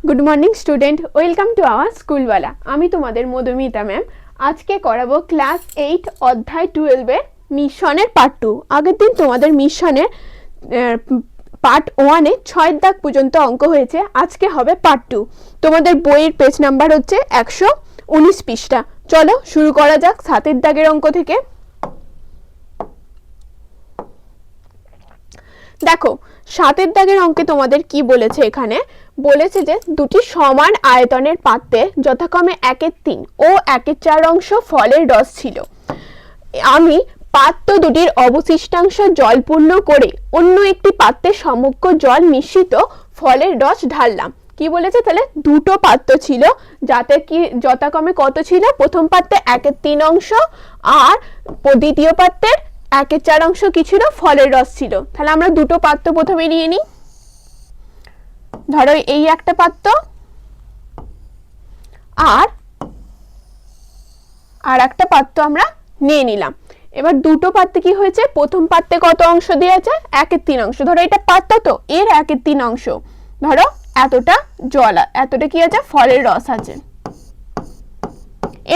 Good morning student, welcome to our স্কুলওয়ালা। আমি তোমাদের মধুমিতা ম্যাম। আজকে করাবো ক্লাস 8 অধ্যায় 12-এর মিশনের পার্ট 2। আগের দিন তোমাদের মিশনের পার্ট 1-এ 6 দাগ পর্যন্ত অঙ্ক হয়েছে, আজকে হবে পার্ট 2। তোমাদের বইয়ের পেজ নাম্বার হচ্ছে 119 পৃষ্ঠা। চলো শুরু করা যাক 7 দাগের অঙ্ক থেকে। দেখো 7 দাগের অঙ্কে তোমাদের কি বলেছে, এখানে বলেছে যে দুটি সমান আয়তনের পাত্রে যথাক্রমে 1/3 ও 1/4 অংশ ফলের রস ছিল। আমি পাত্র দুটির অবশিষ্টাংশ জলপূর্ণ করে অন্য একটি পাত্রে সমগ্র জল মিশ্রিত ফলের রস ঢাললাম। কি বলেছে, তাহলে দুটো পাত্র ছিল, যাতে কি যথাক্রমে কত ছিল, প্রথম পাত্রে 1/3 অংশ আর দ্বিতীয় পাত্রের 1/4 অংশ কি ছিল, ফলের রস ছিল। তাহলে আমরা দুটো পাত্র প্রথমে নিয়ে নিই। ধরো এই একটা পাত্র আর একটা পাত্র আমরা নিয়ে নিলাম। এবার দুটো পাত্রে কি হয়েছে, প্রথম পাত্রে কত অংশ দেওয়া আছে, 1/3 অংশ। ধরো এটা পাত্র, তো এর 1/3 অংশ, ধরো এতটা জল, এতটা কি আছে, ফলের রস আছে।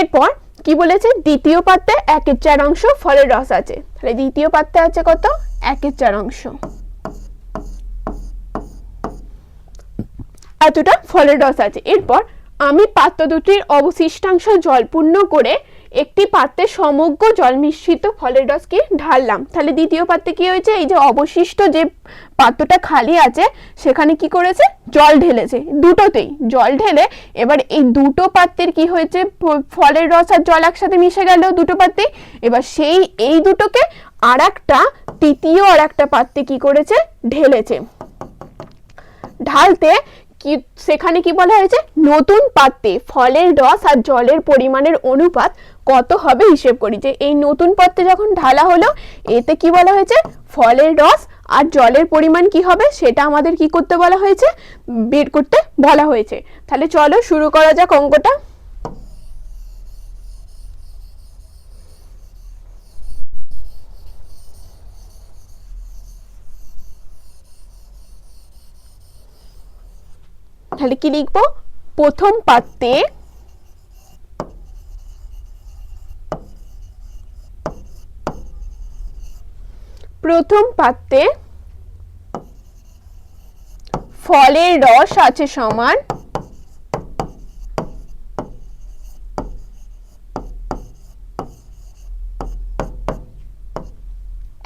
এরপর কি বলেছে, দ্বিতীয় পাত্রে 1/4 অংশ ফলের রস আছে। তাহলে দ্বিতীয় পাত্রে আছে কত, 1/4 অংশ, এতটা ফলের রস আছে। এরপর আমি পাত্র দুটির অবশিষ্টাংশ জলপূর্ণ করে একটি পাত্রে সমগ্র জল মিশ্রিত ফলের রসকে ঢাললাম। তাহলে দ্বিতীয় পাত্রে কি হয়েছে, এই যে অবশিষ্ট যে পাত্রটা খালি আছে সেখানে কি করেছে, জল ঢেলেছে, দুটোতেই জল ঢেলে এবার এই দুটো পাত্রের কি হয়েছে, ফলের রস আর জল একসাথে মিশে গেল দুটো পাত্রে। এবার এই দুটোকে তৃতীয় আর একটা পাত্রে কি করেছে, ঢেলেছে। ঢালতে কি সেখানে কি বলা হয়েছে, নতুন পাত্রে ফলের রস আর জলের পরিমাণের অনুপাত কত হবে হিসেব করি। যে এই নতুন পাত্রে যখন ঢালা হলো, এতে কি বলা হয়েছে, ফলের রস আর জলের পরিমাণ কি হবে সেটা আমাদের কি করতে বলা হয়েছে, বের করতে বলা হয়েছে। তাহলে চলো শুরু করা যাক অঙ্কটা। তাহলে কি লিখবো, প্রথম পাত্রে ফলের রস আছে সমান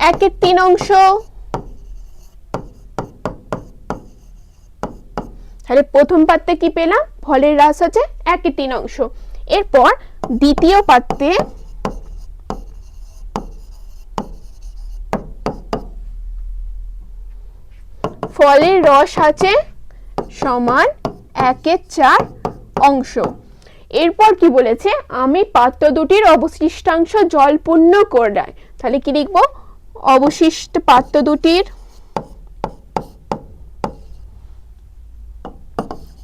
1/3 অংশ। তাহলে প্রথম পাত্রে কি পেলাম, ফলের রস আছে 1/3 অংশ। এরপর দ্বিতীয় পাত্রে ফলের রস আছে সমান 1/4 অংশ। এরপর কি বলেছে, আমি পাত্র দুটির অবশিষ্টাংশ জলপূর্ণ করাই। তাহলে কি লিখবো, অবশিষ্ট পাত্র দুটির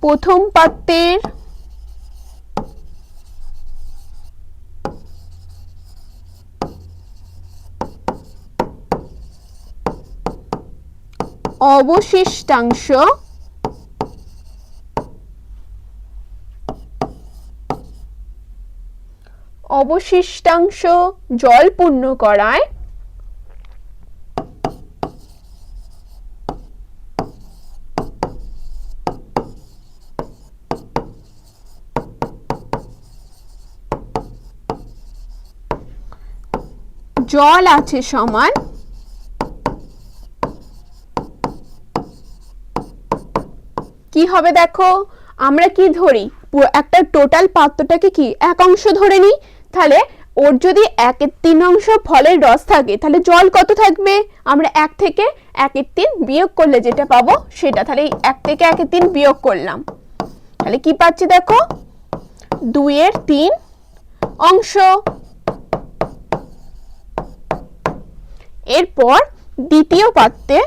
প্রথম পাত্রের অবশিষ্টাংশ জলপূর্ণ করায় জল আছে সমান কি হবে, দেখো আমরা কি ধরি, একটা টোটাল পাত্রটাকে কি এক অংশ ধরে নিই। তাহলে ওর যদি 1/3 অংশ ফলের রস থাকে, তাহলে জল কত থাকবে, আমরা 1 থেকে 1/3 বিয়োগ করলে যেটা পাবো সেটা। তাহলে 1 থেকে 1/3 বিয়োগ করলাম, তাহলে কি পাচ্ছি, দেখো 2/3 অংশ। এরপর দ্বিতীয় পাত্রে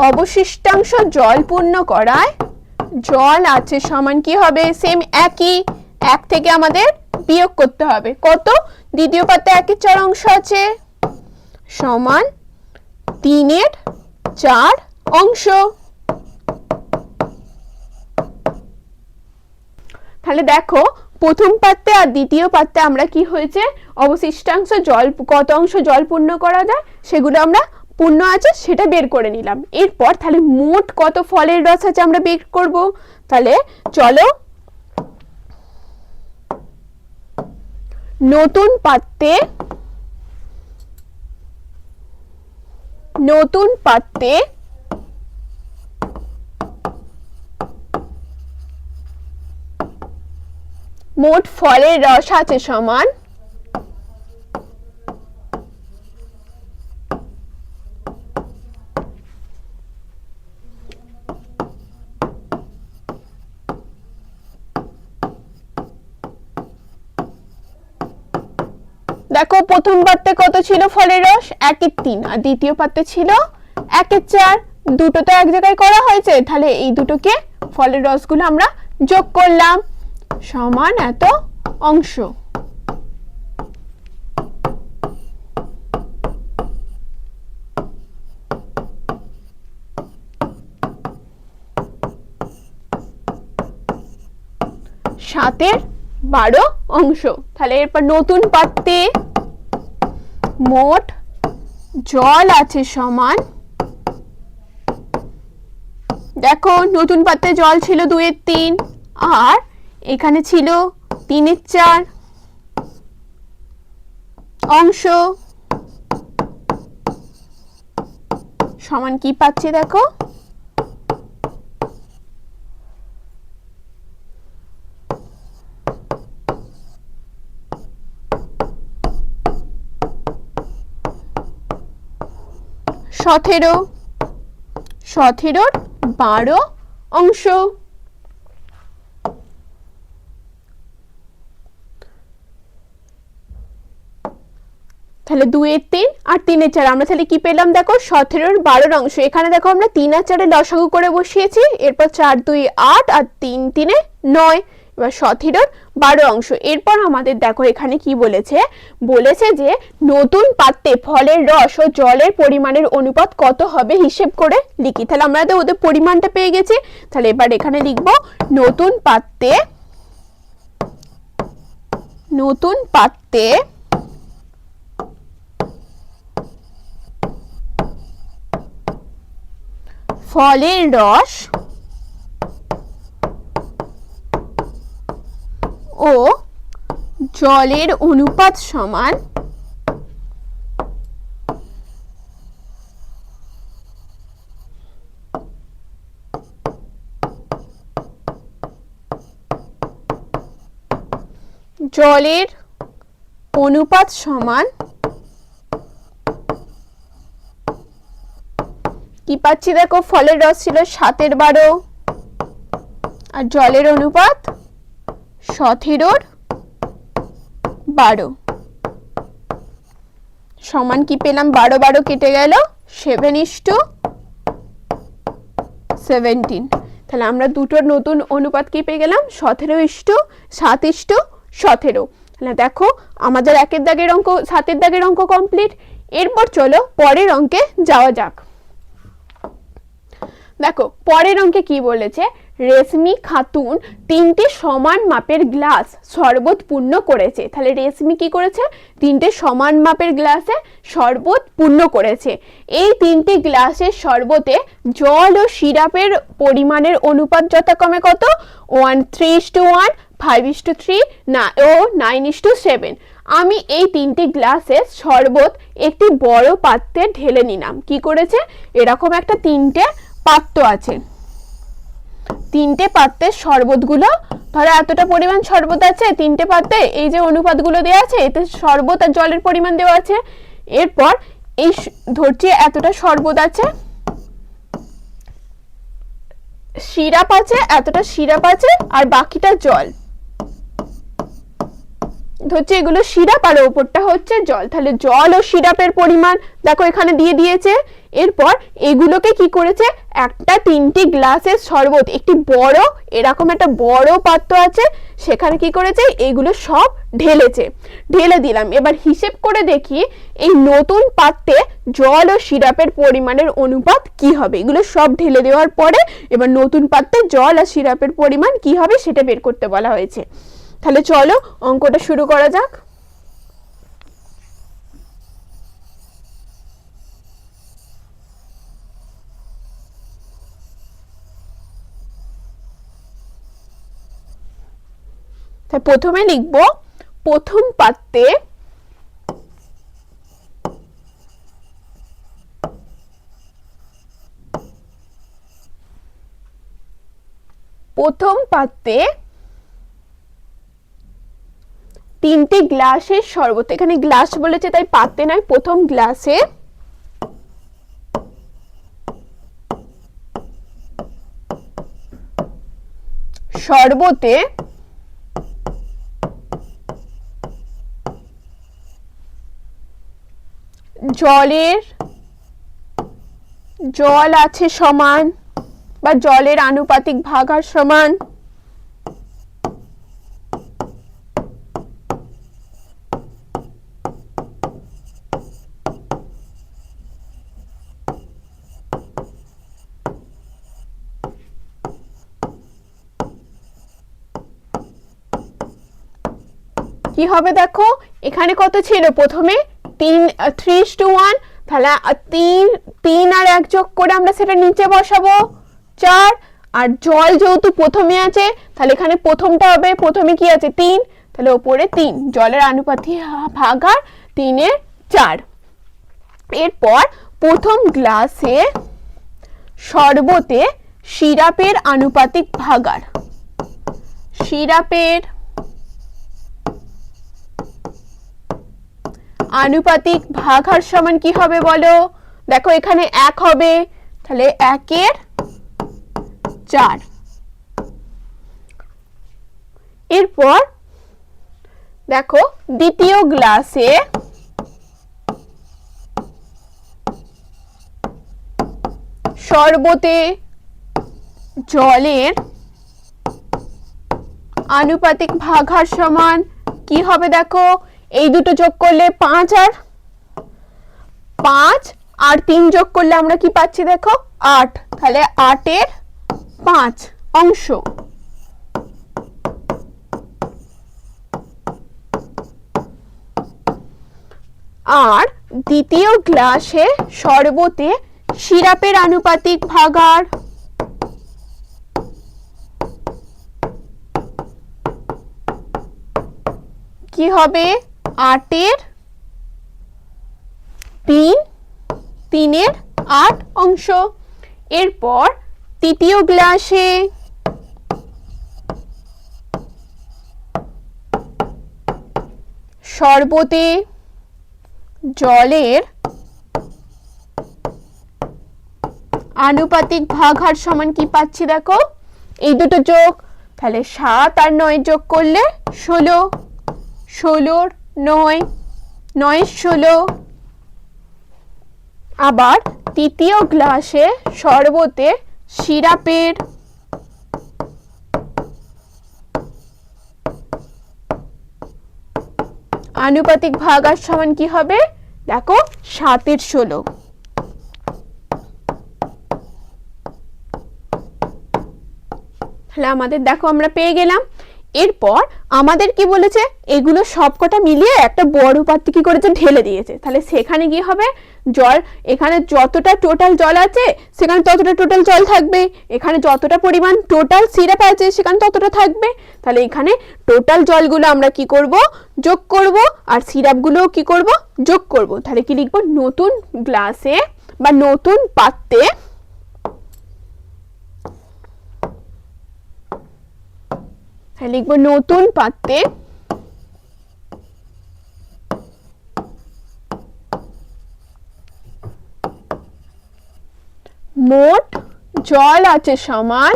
অবশিষ্টাংশ জলপূর্ণ করায় জল আছে সমান কি হবে, সেম একই, 1 থেকে আমাদের বিয়োগ করতে হবে কত, দ্বিতীয় পাত্রে 1/4 অংশ আছে সমান 3/4 4 অংশ। তাহলে দেখো প্রথম পাত্রে আর দ্বিতীয় পাত্রে আমরা কি হয়েছে, অবশিষ্টাংশ জল কত অংশ জল পূর্ণ করা যায় সেগুলো আমরা পূর্ণ আছে সেটা বের করে নিলাম। এরপর তাহলে মোট কত ফলের রস আছে আমরা বের করব। তাহলে চলো নতুন পাত্রে মোট ফলের রস আছে সমান দেখো প্রথম পাত্রে কত ছিল ফলের রস 1/3 আর দ্বিতীয় পাত্রে ছিল 1/4। দুটো তো এক জায়গায় করা হয়েছে, তাহলে এই দুটোকে ফলের রসগুলো আমরা যোগ করলাম সমান এত অংশ। সাতের 12 অংশ। তাহলে এরপর নতুন পাত্রে মোট জল আছে সমান, দেখো নতুন পাত্রে জল ছিল 2/3 আর এখানে ছিল 3/4 অংশ সমান কি পাচ্ছি দেখো সতেরো 12 অংশ। তাহলে 2/3 আর 3/4 আমরা তাহলে কি পেলাম দেখো 17/12 অংশ। এখানে দেখো আমরা 3 আর 4 লসাগু করে বসিয়েছি, এরপর 4 2 8 আর 3 3 9, এবার 17/12 অংশ। এরপর আমাদের দেখো এখানে কি বলেছে যে নতুন পাত্রে ফলের রস ও জলের পরিমাণের অনুপাত কত হবে হিসেব করে লিখি। তাহলে আমরা তো ওদের পরিমাণটা পেয়ে গেছি, তাহলে এবার এখানে লিখব নতুন পাত্রে ফলের রস ও জলের অনুপাত সমান জলের অনুপাত সমান কি পাচ্ছি দেখো ফলের রস ছিল 7/12 আর জলের অনুপাত 17/12 সমান কি পেলাম 12 কেটে গেল 7:17। তাহলে আমরা দুটোর নতুন অনুপাত কি পেয়ে গেলাম 17:7:17। তাহলে দেখো আমাদের 7 দাগের অঙ্ক কমপ্লিট। এরপর চলো পরের অঙ্কে যাওয়া যাক। দেখো পরের অঙ্কে কি বলেছে, রেশমি খাতুন 3টে সমান মাপের গ্লাস শরবত পূর্ণ করেছে। তাহলে রেশমি কি করেছে, 3টে সমান মাপের গ্লাসে শরবত পূর্ণ করেছে। এই 3টে গ্লাসের শরবতে জল ও সিরাপের পরিমাণের অনুপাত যথাক্রমে কত 3:1, 5:3 ও 9:7। আমি এই 3টে গ্লাসের শরবত একটি বড় পাত্রে ঢেলে নিলাম। কি করেছে, এরকম একটা 3টে পাত্র আছে, 3টে পাত্রের শরবতগুলো ধরো এতটা পরিমাণ শরবত আছে 3টে পাত্রে, এই যে অনুপাতগুলো দেওয়া আছে এতে শরবত আর জলের পরিমাণ দেওয়া আছে। এরপর এই ধরছি এতটা শরবত আছে, সিরাপ আছে এতটা সিরাপ আছে আর বাকিটা জল। মধ্যে হচ্ছে এগুলো সিরাপ আর ওপরটা হচ্ছে জল। তাহলে জল ও সিরাপের পরিমাণ দেখো এখানে দিয়ে দিয়েছে। এরপর এগুলোকে কি করেছে, একটা 3টি গ্লাসের শরবত, একটি বড় এরকম একটা বড় পাত্র আছে, সেখানে কি করেছে এগুলো সব ঢেলেছে। ঢেলে দিলাম। এবার হিসেব করে দেখি এই নতুন পাত্রে জল ও সিরাপের পরিমাণের অনুপাত কি হবে। এগুলো সব ঢেলে দেওয়ার পরে এবার নতুন পাত্রে জল আর সিরাপের পরিমাণ কি হবে সেটা বের করতে বলা হয়েছে। তাহলে চলো অঙ্কটা শুরু করা যাক। প্রথমে লিখব প্রথম পাত্রে প্রথম পাত্রে 3টি গ্লাসের শরবত, এখানে গ্লাস বলেছে তাই পাত্রে নয়, প্রথম গ্লাসে শরবতে জল আছে সমান বা জলের আনুপাতিক ভাগ আর সমান, কি হবে দেখো এখানে কত ছিল, প্রথমে 3:1, তাহলে 3 আর 1 যোগ করে আমরা সেটা নিচে বসাবো 4, আর জল যেহেতু প্রথমে আছে তাহলে এখানে প্রথমটা হবে, প্রথমে কি আছে 3, তাহলে উপরে 3, জলের আনুপাতিক ভাগ আর 3 এর 4। এরপর প্রথম গ্লাসে শরবতে সিরাপের আনুপাতিক ভাগার, সিরাপের আনুপাতিক ভাগার সমান কি হবে বলো, দেখো এখানে 1 হবে, তাহলে 1 এর 4। এরপর দেখো দ্বিতীয় গ্লাসে শরবতে জলের আনুপাতিক ভাগার সমান কি হবে, দেখো এই দুটো যোগ করলে 5 আর 3 যোগ করলে আমরা কি পাচ্ছি দেখো 8, তাহলে 8 এর 5 অংশ। আর দ্বিতীয় গ্লাসে শরবতে সিরাপের আনুপাতিক ভাগার, কি হবে 8 এর 3, 3 এর 8 অংশ। এরপর তৃতীয় গ্লাসে শরবতে জলের আনুপাতিক ভাগার সমান কি পাচ্ছি দেখো এই দুটো যোগ, তাহলে 7 আর 9 যোগ করলে 16, 16 9, 9 16। আবার তৃতীয় গ্লাসে শরবতে সিরাপের আনুপাতিক ভাগার সমান কি হবে দেখো 7 এর 16। তাহলে আমাদের দেখো আমরা পেয়ে গেলাম। এরপর আমাদের কি বলেছে এগুলো সবকটা মিলিয়ে একটা বড় পাত্রে কি করেছে ঢেলে দিয়েছে, তাহলে সেখানে কি হবে জল, এখানে যতটা টোটাল জল আছে সেখানে ততটা টোটাল জল থাকবে, এখানে যতটা পরিমাণ টোটাল সিরাপ আছে সেখানে ততটা থাকবে, তাহলে এখানে টোটাল জলগুলো আমরা কি করব যোগ করব আর সিরাপগুলো কি করব যোগ করব। তাহলে কি লিখব নতুন গ্লাসে বা নতুন পাত্রে লিখব নতুন পাত্রে মোট জল আছে সমান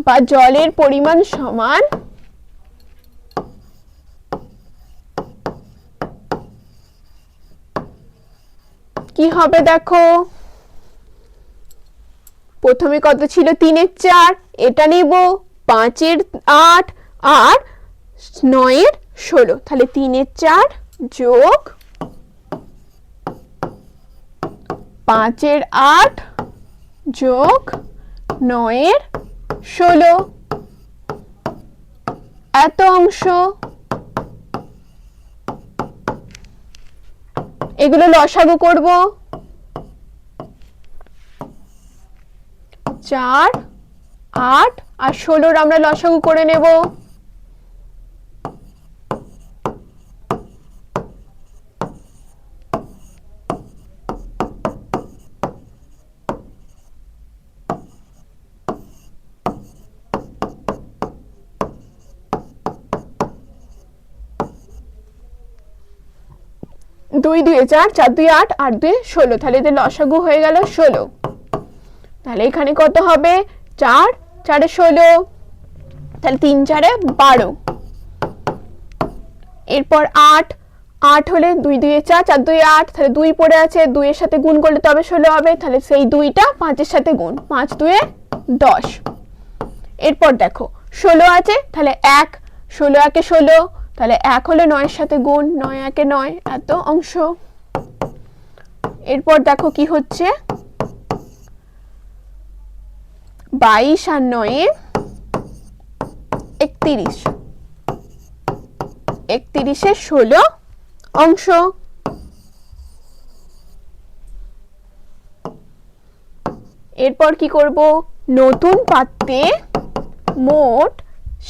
বা জলের পরিমাণ সমান কি হবে দেখো, প্রথমে কত ছিল 3 এর 4, এটা নিব 5 এর 8 আর 9 এর 16, তাহলে 3 এর 4 যোগ 5 এর 8 যোগ 9 এর 16, এত অংশ। এগুলো লসাগু করব, 4 8 আর 16 আমরা লসাগু করে নেব। 2 2 4, 4 2 8, 8 2 16, তাহলে এদের লসাগু হয়ে গেল 16। তাহলে এখানে কত হবে, 4 4 16, তাহলে 3 4 12। এরপর 8 8 হলে 2 2 4, 4 2 8, তাহলে 2 পড়ে আছে, 2 এর সাথে গুণ করলে তবে 16 হবে, তাহলে সেই 2টা 5 এর সাথে গুণ, 5 2 10। এরপর দেখো 16 আছে, তাহলে 1 16 1 16, তাহলে 1 হলে 9 এর সাথে গুণ, 9 1 9, এত অংশ। এরপর দেখো কি হচ্ছে, 22 আর 9 31, 31 এর 16 অংশ। এরপর কি করব, নতুন পাত্রে মোট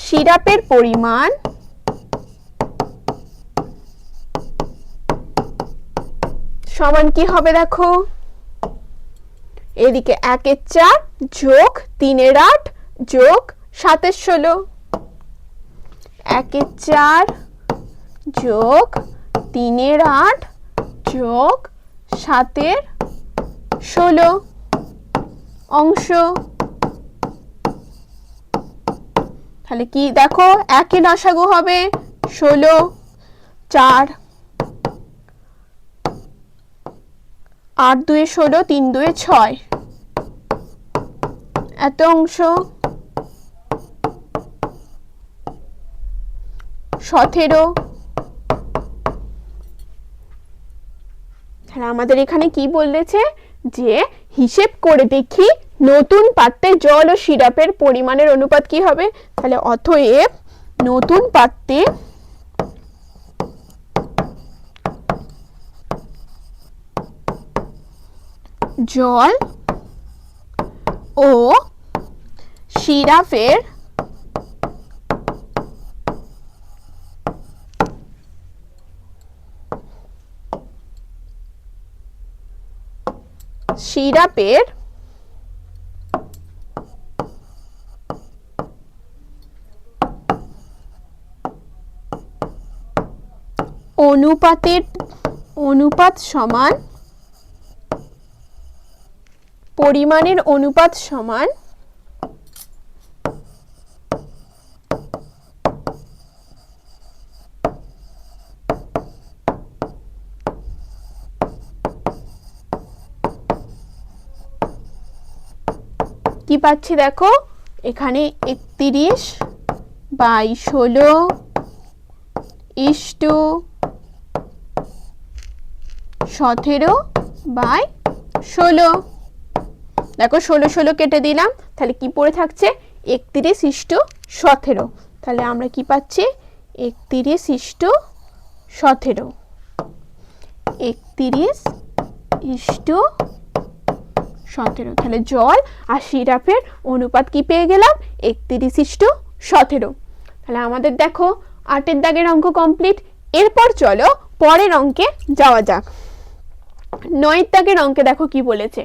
সিরাপের পরিমাণ সমান কি হবে দেখো, এদিকে 1 এর 4 যোগ 3 এর 8 যোগ 7 এর 16, 1 এর 4 যোগ 3 এর 8 যোগ 7 এর 16 অংশ। তাহলে কি দেখো, একই লসাগু হবে 16, 4 8 2 16, 3 2 6, এত অংশ। 17, তাহলে আমাদের এখানে কি বলেছে, যে হিসেব করে দেখি নতুন পাত্রে জল ও সিরাপের পরিমাণের অনুপাত কি হবে। তাহলে অতএব নতুন পাত্রে জল ও সিরাপের অনুপাত সমান পরিমাণের অনুপাত সমান কি পাচ্ছি দেখো, এখানে 31 বাই 16 ইস্টু 17 বাই 16। দেখো 16 16 কেটে দিলাম, তাহলে কি পড়ে থাকছে 31 ইস্টু 17, তাহলে আমরা কি পাচ্ছি 31 ইস্টু 17, 31 ইস্টু 17, তাহলে জল আর সিরাপের অনুপাত কি পেয়ে গেলাম 31 ইস্টু 17। তাহলে আমাদের দেখো 8 এর দাগের অঙ্ক কমপ্লিট। এরপর চলো পরের অঙ্কে যাওয়া যাক। 9 এর দাগের অঙ্কে দেখো কি বলেছে,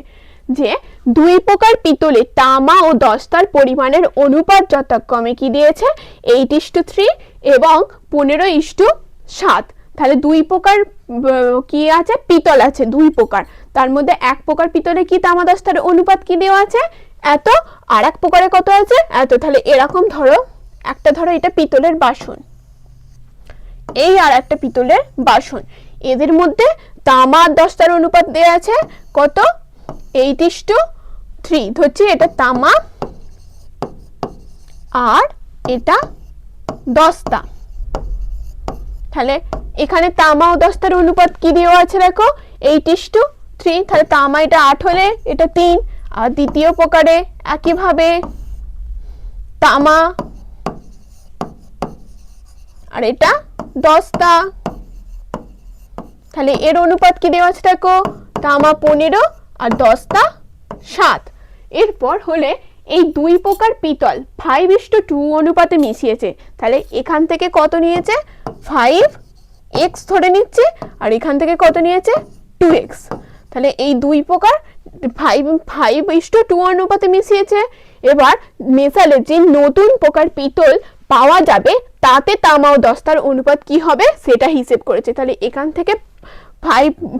যে 2 প্রকার পিতলে তামা ও দস্তার পরিমাণের অনুপাত যথাক্রমে কি দিয়েছে 8:3 এবং 15:7। তাহলে 2 প্রকার কি আছে, পিতল আছে 2 প্রকার, তার মধ্যে 1 প্রকার পিতলে কি তামা দস্তার অনুপাত কি দেওয়া আছে এত, আর 1 প্রকারে কত আছে এত। তাহলে এরকম ধরো, একটা ধরো এটা পিতলের বাসন, এই আর একটা পিতলের বাসন, এদের মধ্যে তামার দস্তার অনুপাত দেয়া আছে কত 8:3 ধরছি এটা তামা আর এটা দস্তা। তাহলে এখানে তামা ও দস্তার অনুপাত কি দেওয়া আছে দেখো 8:3, তাহলে তামা এটা 8 হলে এটা 3। আর দ্বিতীয় প্রকারে একইভাবে তামা আর এটা দস্তা, তাহলে এর অনুপাত কি দেওয়া আছে দেখো তামা 15 আর দস্তা 7। এরপর হলে এই দুই প্রকার পিতল 5:2 অনুপাতে মিশিয়েছে, তাহলে এখান থেকে কত নিয়েছে 5x ধরে নিচ্ছে আর এখান থেকে কত নিয়েছে 2x। তাহলে এই দুই প্রকার 5:2 অনুপাতে মিশিয়েছে। এবার মেশালে যে নতুন প্রকার পিতল পাওয়া যাবে তাতে তামা ও দস্তার অনুপাত কি হবে সেটা হিসেব করেছে। তাহলে এখান থেকে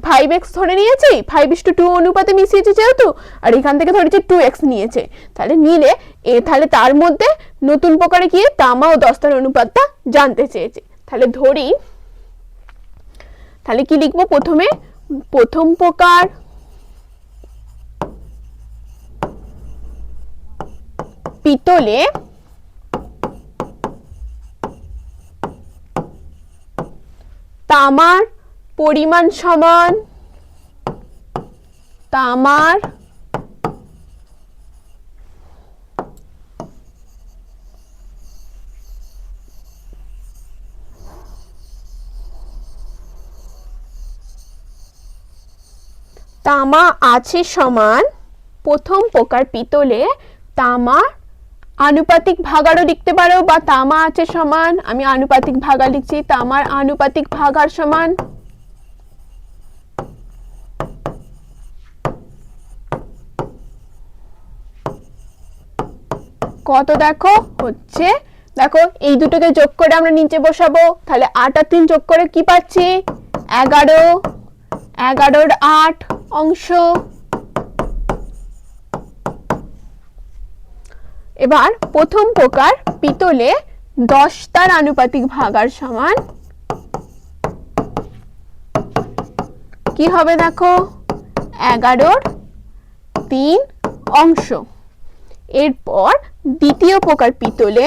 5x ধরে নিয়েছি, 5:2 অনুপাতে মিশিয়েছে যেহেতু, আর এখান থেকে ধরেছে 2x নিয়েছে। তাহলে নিলে তাহলে তার মধ্যে নতুন প্রকারে কি তামা ও দস্তার অনুপাতটা জানতে চেয়েছে। তাহলে ধরি, তাহলে কি লিখবো প্রথমে, প্রথম প্রকার পিতলে তামার পরিমাণ সমান তামার তামা আছে সমান, প্রথম প্রকার পিতলে তামার আনুপাতিক ভাগারও লিখতে পারো, বা তামা আছে সমান, আমি আনুপাতিক ভাগার লিখছি, তামার আনুপাতিক ভাগার সমান কত দেখো হচ্ছে, দেখো এই দুটোকে যোগ করে আমরা নিচে বসাবো, তাহলে 8 আর 3 যোগ করে কি পাচ্ছি 11, 11 8 অংশ। এবার প্রথম প্রকার পিতলে 10 তার আনুপাতিক ভাগার সমান কি হবে দেখো 11 3 অংশ। এরপর দ্বিতীয় প্রকার পিতলে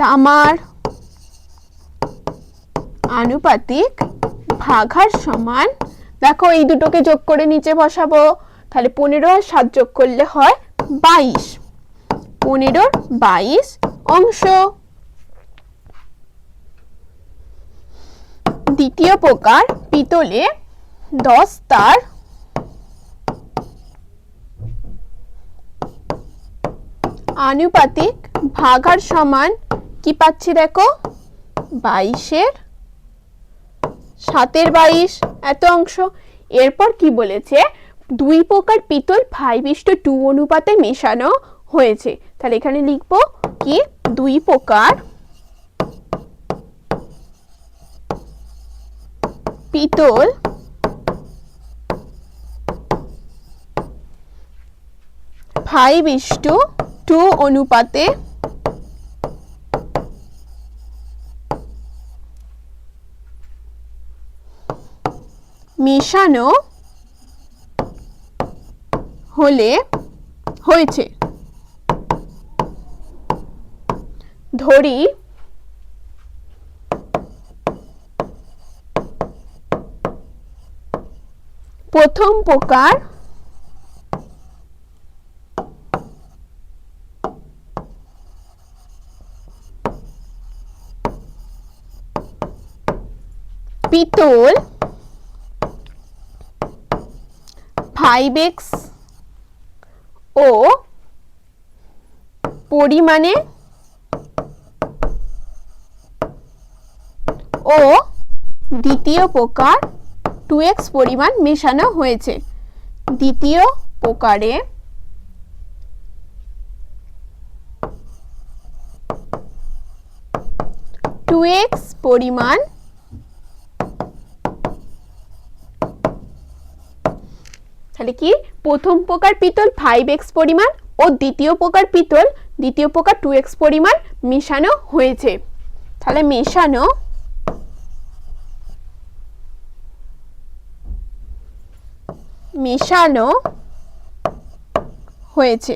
তামার আনুপাতিক ভাগার সমান, দেখো এই দুটোকে যোগ করে নিচে বসাবো, তাহলে 15 আর 7 যোগ করলে হয় 22, 15 22 অংশ। দ্বিতীয় প্রকার পিতলে 10 তার আনুপাতিক ভাগার সমান কি পাচ্ছি দেখো 22 7 22 এত অংশ। এরপর কি বলেছে দুই প্রকার পিতল 5:2 অনুপাতে মেশানো হয়েছে, তাহলে এখানে লিখবো কি দুই প্রকার পিতল 5:2 অনুপাতে মেশানো হয়েছে। ধরি প্রথম প্রকার পিতল 5x ও পরিমাণে ও দ্বিতীয় প্রকার 2x পরিমাণ মেশানো হয়েছে। দ্বিতীয় প্রকারে পরিমাণ তাহলে কি প্রথম প্রকার পিতল 5x পরিমাণ ও দ্বিতীয় প্রকার পিতল দ্বিতীয় প্রকার 2x পরিমাণ মেশানো হয়েছে। তাহলে মেশানো হয়েছে।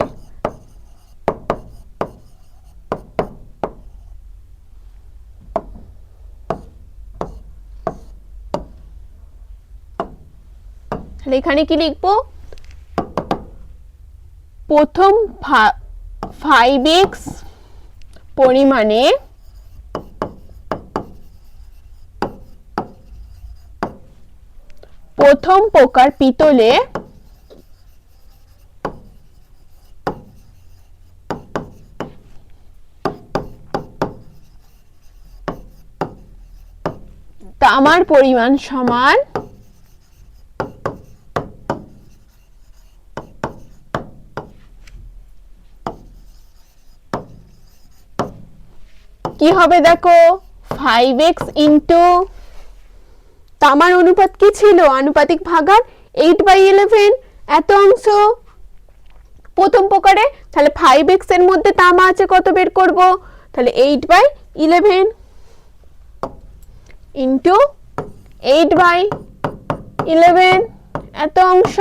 তাহলে এখানে কি লিখবো? প্রথম 5x পরিমাণে প্রথম প্রকার পিতলে তামার পরিমাণ সমান কি হবে দেখো, 5x ইন্টু তামার অনুপাত কি ছিল? আনুপাতিক ভাগার 8/11 এত অংশ প্রথম প্রকারে। তাহলে 5x এর মধ্যে তামা আছে কত বের করব? তাহলে 8/11 ইন্টু 8/11 এত অংশ।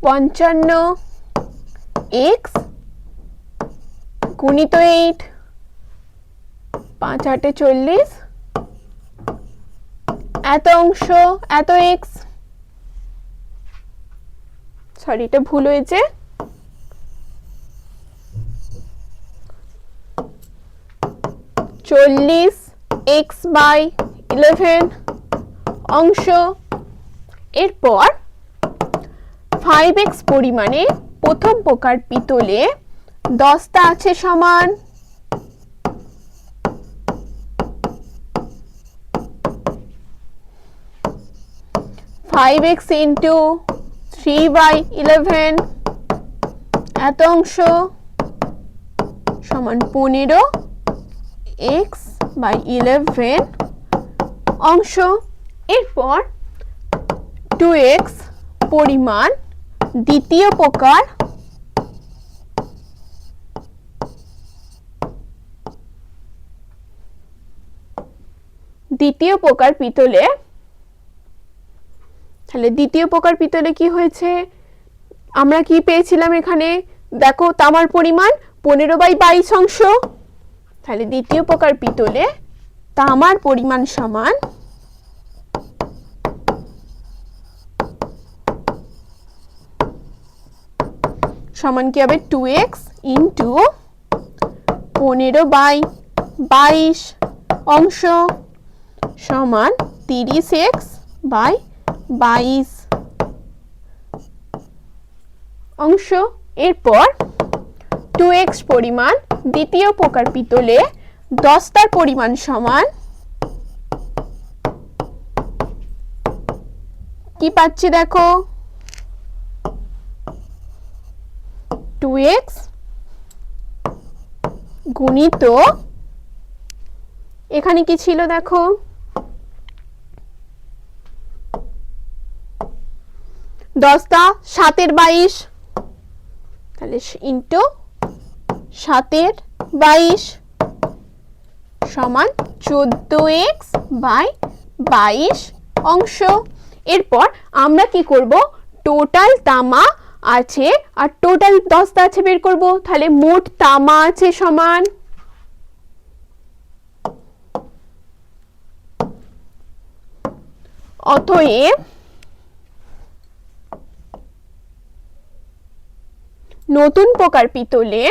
পঞ্চান্ন x গুণিত 8, 5 8 40 এত অংশ এত x। সরি, এটা ভুল হয়েছে। চল্লিশ x/11 অংশ। এরপর 5x পরিমাণে প্রথম প্রকার পিতলে 10টা আছে সমান 5x ইন্টু 3/11 এত অংশ সমান 15x/11 অংশ। এরপর 2x পরিমাণ দ্বিতীয় প্রকার পিতলে, তাহলে দ্বিতীয় প্রকার পিতলে কি হয়েছে? আমরা কি পেয়েছিলাম এখানে? দেখো, তামার পরিমাণ 15/22 অংশ। তাহলে দ্বিতীয় প্রকার পিতলে তামার পরিমাণ সমান কি হবে? 2x ইন্টু 15/22 অংশ সমান 30x/22 অংশ। এরপর 2x পরিমাণ দ্বিতীয় প্রকার পিতলে 10টার পরিমাণ সমান কি পাচ্ছি দেখো, 2x গুণিত এখানে কি ছিল দেখো, 10টা 7/22, তাহলে ইন্টু 7/22 সমান 14x/22 অংশ। এরপর আমরা কি করব? টোটাল তামা আছে আর টোটাল 10টা আছে বের করব। তাহলে মোট তামা আছে সমান অতএব নতুন প্রকার পিতলে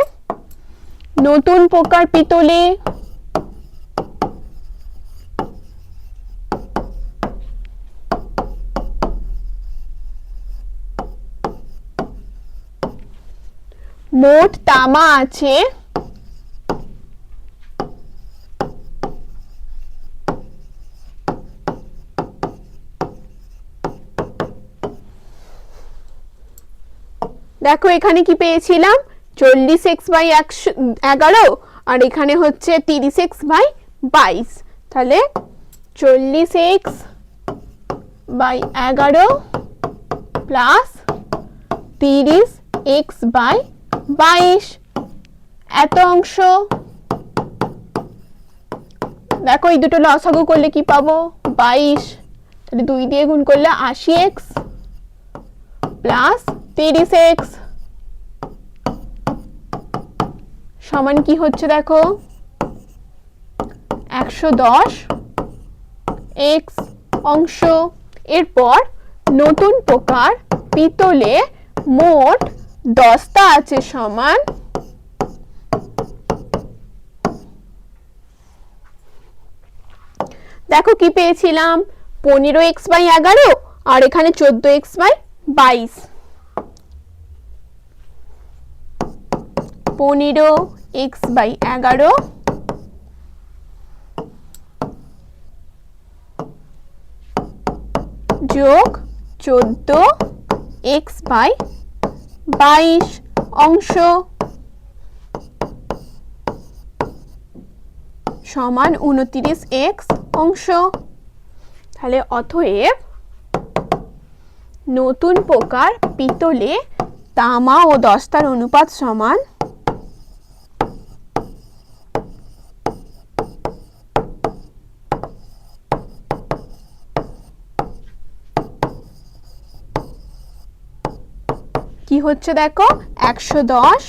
মোট তামা আছে দেখো, এখানে কি পেয়েছিলাম? 40x/11 আর এখানে হচ্ছে 30x/22। তাহলে 40x by 11 plus 30x by 22, এত অংশ। দেখো এই দুটো লসাগু করলে কি পাবো, 22, তাহলে 2 দিয়ে গুণ করলে 80x প্লাস 30x সমান কি হচ্ছে দেখো 110x অংশ। এরপর নতুন প্রকার পিতলে মোট দস্তা আছে সমান দেখো কি পেয়েছিলাম 15x বাই 11 আর এখানে 14x বাই 22, 15x বাই 11 যোগ 14x বাই 22 অংশ সমান 29x অংশ। তাহলে অতএব নতুন প্রকার পিতলে তামা ও দস্তার অনুপাত সমান কি হচ্ছে দেখো 110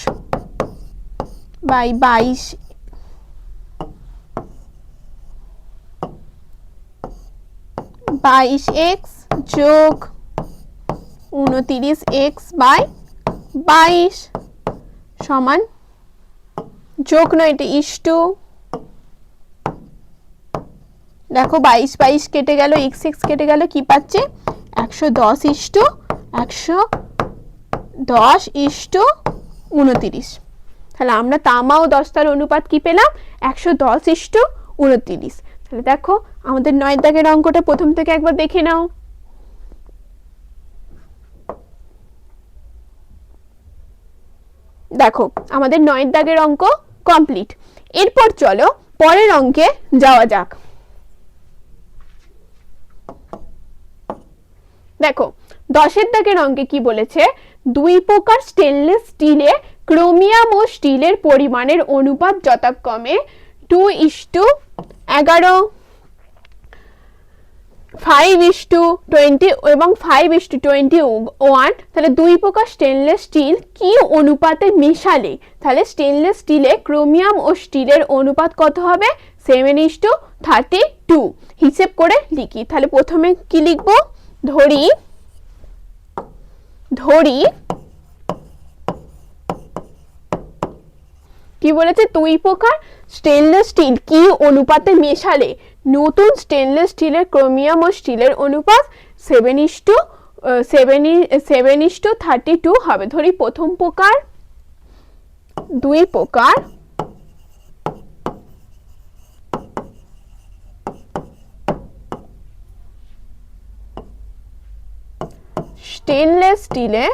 বাই 22 22x যোগ 29x বাই 22 সমান যোগ নয় এটা ইস্টু, দেখো 22 22 কেটে গেল, x x কেটে গেল, কি পাচ্ছে 110 ইস্টু 110 ইস্টু 29। তাহলে আমরা তামা ও দস্তার অনুপাত কি পেলাম 110 ইস্টু 29। তাহলে দেখো আমাদের 9 দাগের অঙ্কটা প্রথম থেকে একবার দেখে নাও। দেখো আমাদের 9 দাগের অঙ্ক কমপ্লিট। এরপর চলো পরের অঙ্কে যাওয়া যাক। দেখো 10 দাগের অঙ্কে কি বলেছে, দুই প্রকার স্টেনলেস স্টিলে ক্রোমিয়াম ও স্টিলের পরিমাণের অনুপাত যথাক্রমে 2:11, 5:20 এবং 5:21। তাহলে দুই প্রকার স্টেনলেস স্টিল কি অনুপাতে মেশালে, তাহলে স্টেনলেস স্টিলে ক্রোমিয়াম ও স্টিলের অনুপাত কত হবে 7:32। হিসেব করে লিখি। তাহলে প্রথমে কি লিখবো, ধরি কি বলেছে দুই প্রকার স্টেনলেস স্টিল কি অনুপাতে মেশালে নতুন স্টেনলেস স্টিলের ক্রোমিয়াম ও স্টিলের অনুপাত 7:32 হবে। ধরি প্রথম প্রকার, দুই প্রকার স্টেনলেস স্টিলে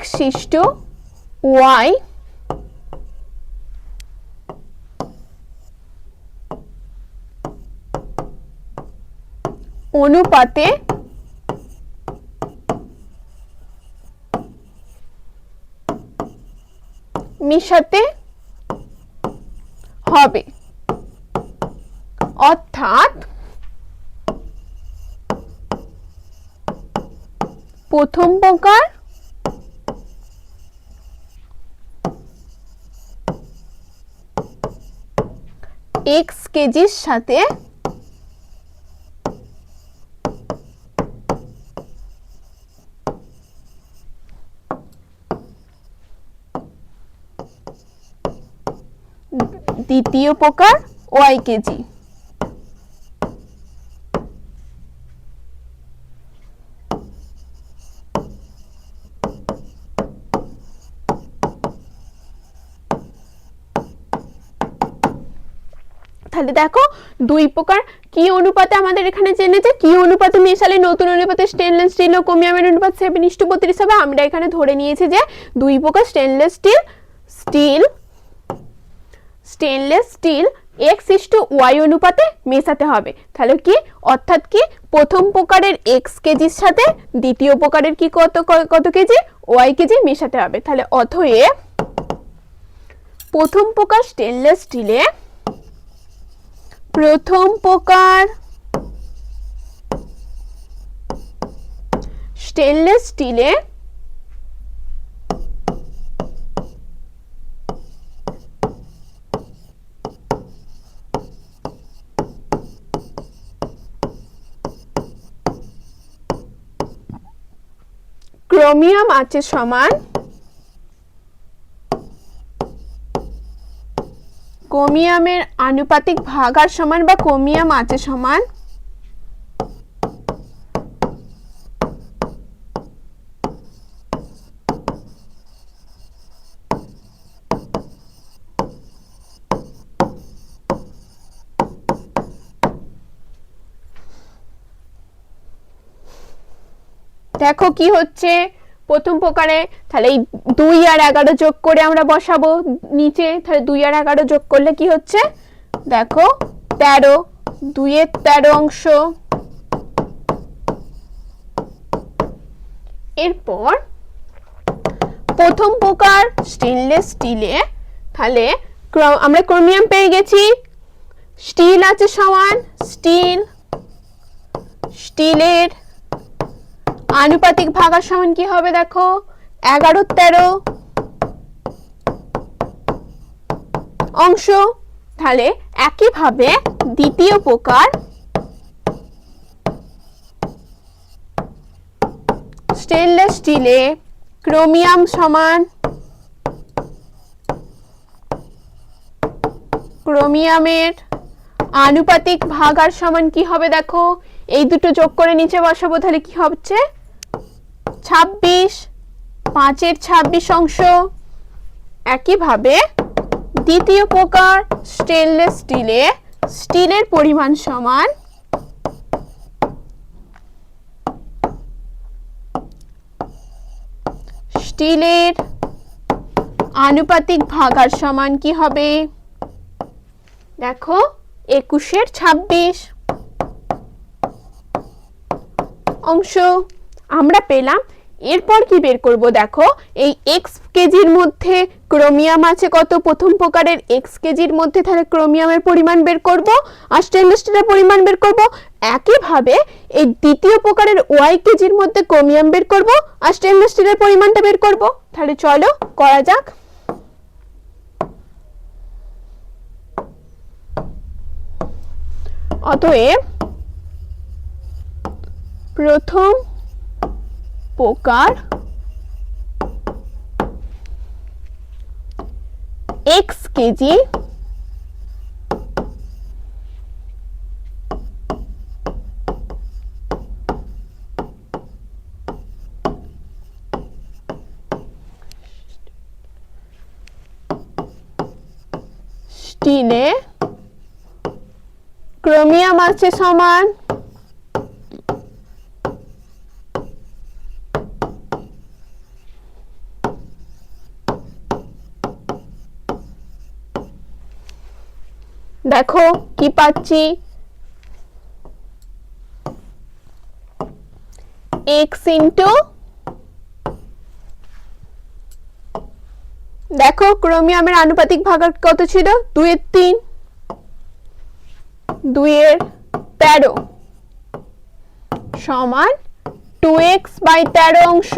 x:y অনুপাতে মিশাতে হবে। অর্থাৎ প্রথম প্রকার x কেজির সাথে দ্বিতীয় প্রকার y কেজি। তাহলে দেখো দুই প্রকার কি অনুপাতে আমাদের এখানে জেনেছে, কি অনুপাতে মেশালে নতুন অনুপাতে স্টেনলেস স্টিল ও ক্রোমিয়ামের অনুপাত 7:32 হবে। আমরা এখানে ধরে নিয়েছি যে দুই প্রকার স্টেনলেস স্টিল x:y অনুপাতে মেশাতে হবে। তাহলে কি অর্থাৎ কি প্রথম প্রকারের x কেজির সাথে দ্বিতীয় প্রকারের কি কত কেজি y কেজি মেশাতে হবে। তাহলে অতএব প্রথম প্রকার স্টেনলেস স্টিলে ক্রোমিয়াম আছে সমান ক্রোমিয়ামের আনুপাতিক ভাগার সমান বা ক্রোমিয়াম আছে সমান দেখো কি হচ্ছে প্রথম প্রকারে। তাহলে এই 2 আর 11 যোগ করে আমরা বসাবো নিচে। তাহলে 2 আর 11 যোগ করলে কি হচ্ছে দেখো 13, 2 এর 13 অংশ। এরপর প্রথম প্রকার স্টেনলেস স্টিলে তাহলে আমরা ক্রোমিয়াম পেয়ে গেছি, স্টিল আছে সমান স্টিলের আনুপাতিক ভাগার সমান কি হবে দেখো 11-13 অংশ। তাহলে একইভাবে দ্বিতীয় প্রকার স্টেনলেস স্টিলে ক্রোমিয়াম সমান ক্রোমিয়ামের আনুপাতিক ভাগার সমান কি হবে দেখো এই দুটো যোগ করে নিচে বসাবো। তাহলে কি হচ্ছে 26, 5 এর 26 অংশ। একইভাবে দ্বিতীয় প্রকার স্টেনলেস স্টিলে স্টিলের পরিমাণ সমান স্টিলের আনুপাতিক ভাগার সমান কি হবে দেখো 21 এর 26 অংশ আমরা পেলাম। এরপর কি বের করব দেখো এই x কেজির মধ্যে ক্রোমিয়াম আছে কত প্রথম প্রকারের x কেজির মধ্যে, তাহলে ক্রোমিয়ামের পরিমাণ বের করব আর স্টেনলেস স্টিলের পরিমাণ বের করব। একইভাবে এই দ্বিতীয় প্রকারের y কেজির মধ্যে ক্রোমিয়াম বের করব আর স্টেনলেস স্টিলের পরিমাণটা বের করব। তাহলে চলো করা যাক। অতএব প্রথম প্রকার x কেজি স্টিলে ক্রোমিয়াম আছে সমান দেখো কি পাচ্ছি x ইন্টু দেখো ক্রোমিয়ামের আনুপাতিক ভাগার কত ছিল 2 এর 3, 2 এর 13 সমান 2x/13 অংশ।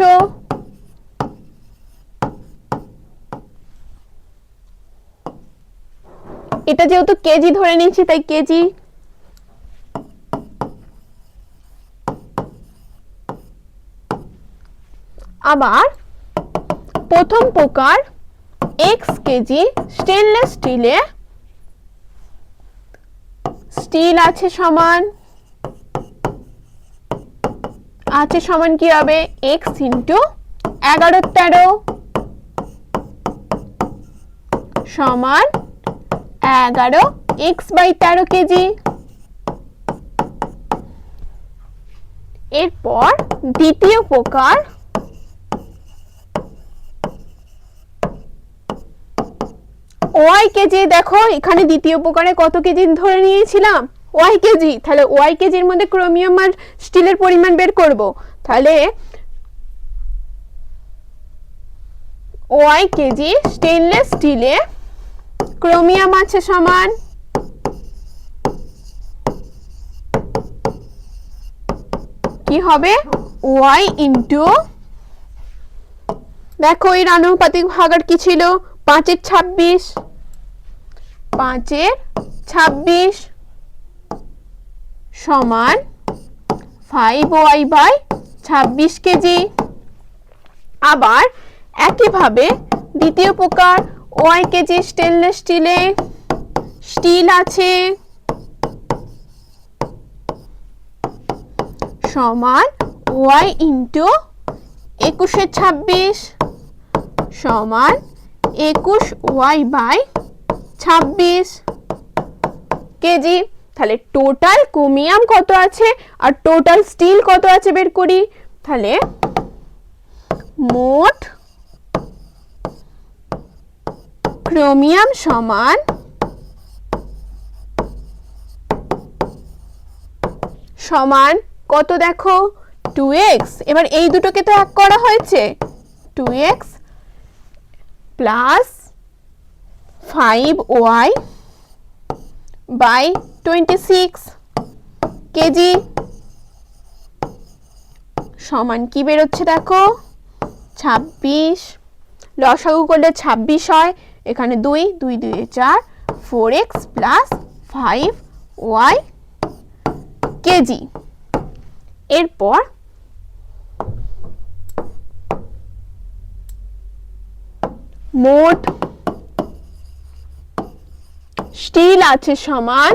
এটা যেহেতু কেজি ধরে নিচ্ছি তাই কেজি। আবার প্রথম প্রকার x কেজি স্টেনলেস স্টিলে স্টিল আছে সমান কি হবে x ইন্টু 11-13 সমান 11 x/13 কেজি। এরপর দ্বিতীয় প্রকার ওয়াই কেজি। দেখো এখানে দ্বিতীয় প্রকারে কত কেজি ধরে নিয়েছিলাম, ওয়াই কেজি। তাহলে ওয়াই কেজির মধ্যে ক্রোমিয়াম আর স্টিলের পরিমাণ বের করব। তাহলে ওয়াই কেজি স্টেনলেস স্টিলে ক্রোমিয়াম আছে সমান কি হবে, ওয়াই ইন্টু, দেখো এর আনুপাতিক ভাগার কি ছিল, 5 এর 26, 5 এর 26 সমান 5y/26 কেজি। আবার একইভাবে দ্বিতীয় প্রকার ওয়াই কেজি স্টেনলেস স্টিলে স্টিল আছে সমান ওয়াই ইন্টু 21 এর 26 সমান 21y/26 কেজি। তাহলে টোটাল ক্রোমিয়াম কত আছে আর টোটাল স্টিল কত আছে বের করি। তাহলে মোট ক্রোমিয়াম সমান কত, দেখো 2x। এবার এই দুটোকে তো এক করা হয়েছে, 2x প্লাস 5y/26 কেজি সমান কি বেরোচ্ছে, দেখো 26। লসাগু করলে 26 হয়, এখানে 2 2 2 4, 4x প্লাস 5y কেজি। এরপর মোট স্টিল আছে সমান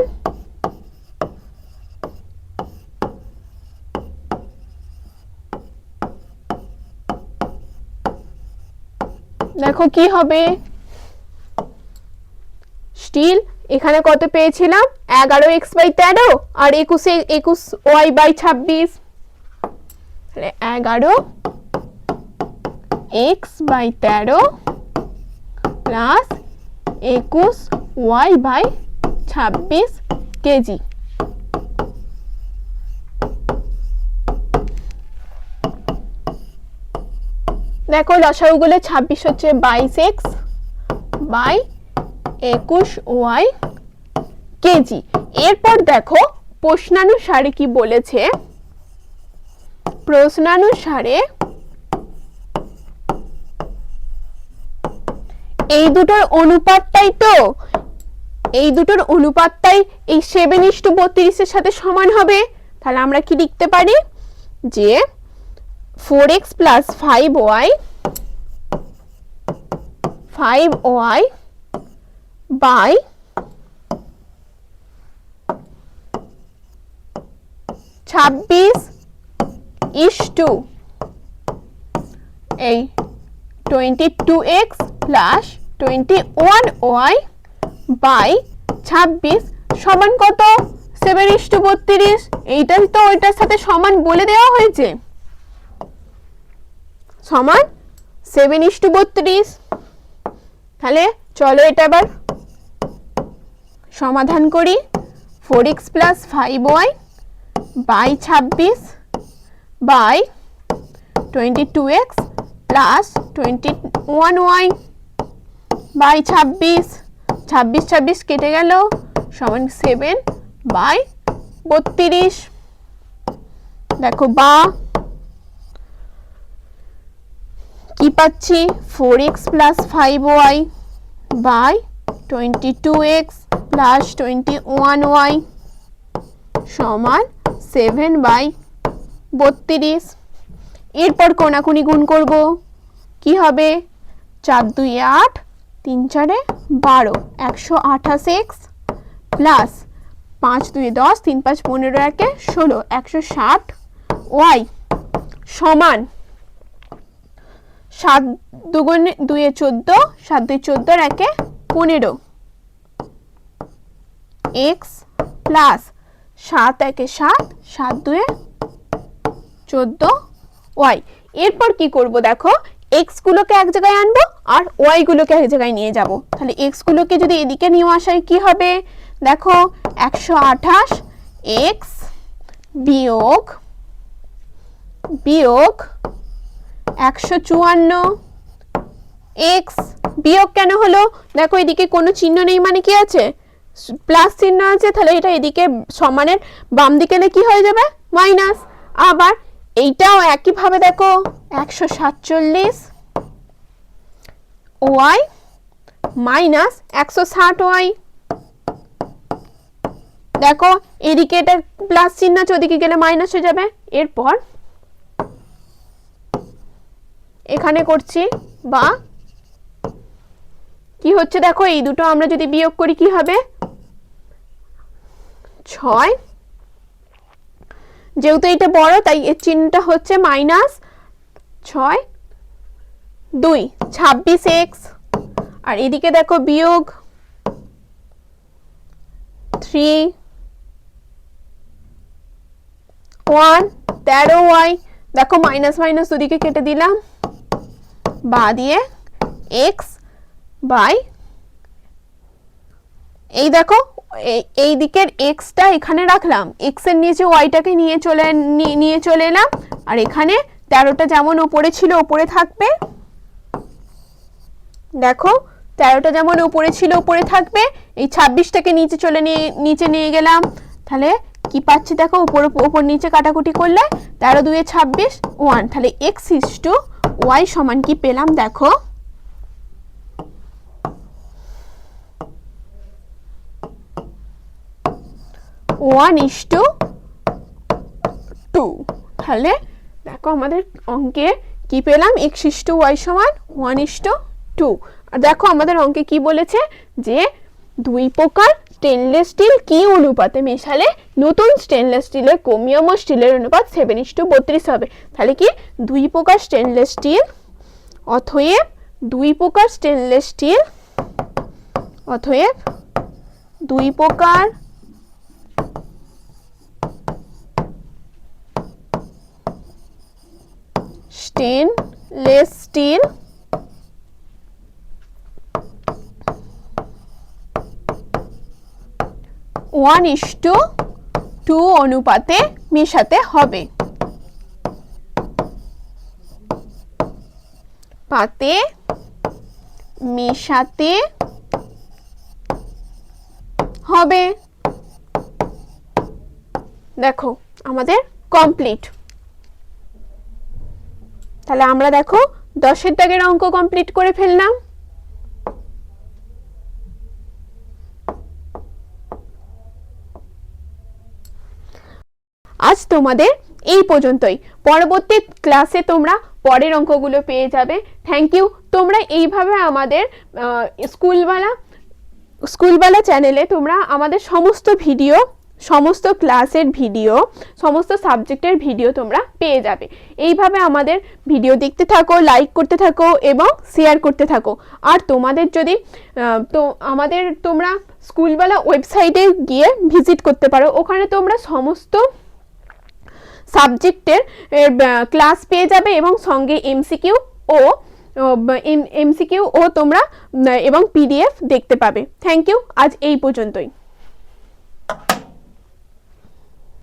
দেখো কি হবে, স্টিল এখানে কত পেয়েছিলাম, 11x/13 আর 21y/26। তাহলে 11x/13 প্লাস 21y/26 কেজি। দেখো লসাগুগুলো 26 হচ্ছে 22x/21y কেজি। এরপর দেখো প্রশ্নানুসারে কি বলেছে, প্রশ্নানুসারে এই দুটোর অনুপাতটাই এই 7:32 এর সাথে সমান হবে। তাহলে আমরা কি লিখতে পারি যে 4x প্লাস 5y 5y/26 ইসটু এই 22x প্লাস 21y/26 সমান কত, 7:32। এইটাই তো ওইটার সাথে সমান বলে দেওয়া হয়েছে, সমান 7:32। তাহলে চলো এটা আবার সমাধান করি। 4x plus 5y/26 by 22x plus 21y/26, 26 কেটে গেল সমান 7/32। দেখো বা কি পাচ্ছি, 4x plus 5y by 22x plus 21y সমান 7/32। এরপর কোনাকুনি গুণ করব, কি হবে, 4 2 8, 3 4 12, 128x প্লাস 5 2 10, 3 5 15, 1 16, 160y সমান 7 2 2 14, 7 2 14, 1 15 এক্স প্লাস 7 একে 7, 7 দুয়ে 14 ওয়াই। এরপর কি করব দেখো, এক্স গুলোকে এক জায়গায় আনবো আর ওয়াই গুলোকে এক জায়গায় নিয়ে যাব। তাহলে এক্স গুলোকে যদি এদিকে নিয়ে আসাই কি হবে দেখো, 128 এক্স বিয়োগ 154 এক্স বিয়োগ কেন হলো দেখো, এদিকে কোনো চিহ্ন নেই মানে কি আছে, প্লাস চিহ্ন আছে, তাহলে এটা এদিকে সমানের বাম দিকে এলে কি হয়ে যাবে মাইনাস। আবার এইটাও একই ভাবে দেখো 147 ওয়াই মাইনাস 160 ওয়াই। দেখো এদিকে এটা প্লাস চিহ্ন আছে, ওদিকে গেলে মাইনাস হয়ে যাবে। এরপর এখানে করছি বা কি হচ্ছে দেখো, এই দুটো আমরা যদি বিয়োগ করি কি হবে 6, যেহেতু এটা বড় তাই এর চিহ্নটা হচ্ছে মাইনাস 6 2 26 এক্স, আর এদিকে দেখো বিয়োগ 3 1 13 ওয়াই। দেখো মাইনাস মাইনাস দুদিকে কেটে দিলাম, বা দিয়ে এক্স বাই, এই দেখো এই দিকের এক্সটা এখানে রাখলাম, এক্স এর নিচে ওয়াইটাকে নিয়ে চলে এলাম, আর এখানে 13টা যেমন উপরে ছিল উপরে থাকবে। দেখো 13টা যেমন উপরে ছিল উপরে থাকবে, এই 26টাকে নিচে নিয়ে গেলাম, তাহলে কি পাচ্ছি দেখো, উপর নিচে কাটাকুটি করলে 13 2 26 1, তাহলে এক্স ইজ টু ওয়াই সমান কি পেলাম দেখো, 1:2। তাহলে দেখো আমাদের অঙ্কে কি পেলাম, এক্স ইজ টু ওয়াই সমান 1:2। আর দেখো আমাদের অঙ্কে কি বলেছে যে দুই প্রকার স্টেনলেস স্টিল কি অনুপাতে মেশালে নতুন স্টেনলেস স্টিলের ক্রোমিয়াম ও স্টিলের অনুপাত 7:32 হবে। তাহলে কি দুই প্রকার স্টেনলেস স্টিল, অতএব দুই প্রকার স্টেনলেস স্টিল, অতএব দুই প্রকার stainless steel one is to 2 অনুপাতে মেশাতে হবে, পাতে মেশাতে হবে। দেখো আমাদের কমপ্লিট। তাহলে আমরা দেখো 10এর দাগের অঙ্ক কমপ্লিট করে ফেললাম। আজ তোমাদের এই পর্যন্তই, পরবর্তী ক্লাসে তোমরা পরের অঙ্কগুলো পেয়ে যাবে। Thank you. তোমরা এইভাবে আমাদের স্কুলবেলা চ্যানেলে তোমরা আমাদের সমস্ত ভিডিও, সমস্ত ক্লাসের ভিডিও, সমস্ত সাবজেক্টের ভিডিও তোমরা পেয়ে যাবে। এইভাবে আমাদের ভিডিও দেখতে থাকো, লাইক করতে থাকো এবং শেয়ার করতে থাকো। আর তোমাদের যদি তোমরা স্কুলবেলা ওয়েবসাইটে গিয়ে ভিজিট করতে পারো, ওখানে তোমরা সমস্ত সাবজেক্টের ক্লাস পেয়ে যাবে এবং সঙ্গে এমসিকিউ ও তোমরা এবং পিডিএফ দেখতে পাবে। Thank you. আজ এই পর্যন্তই।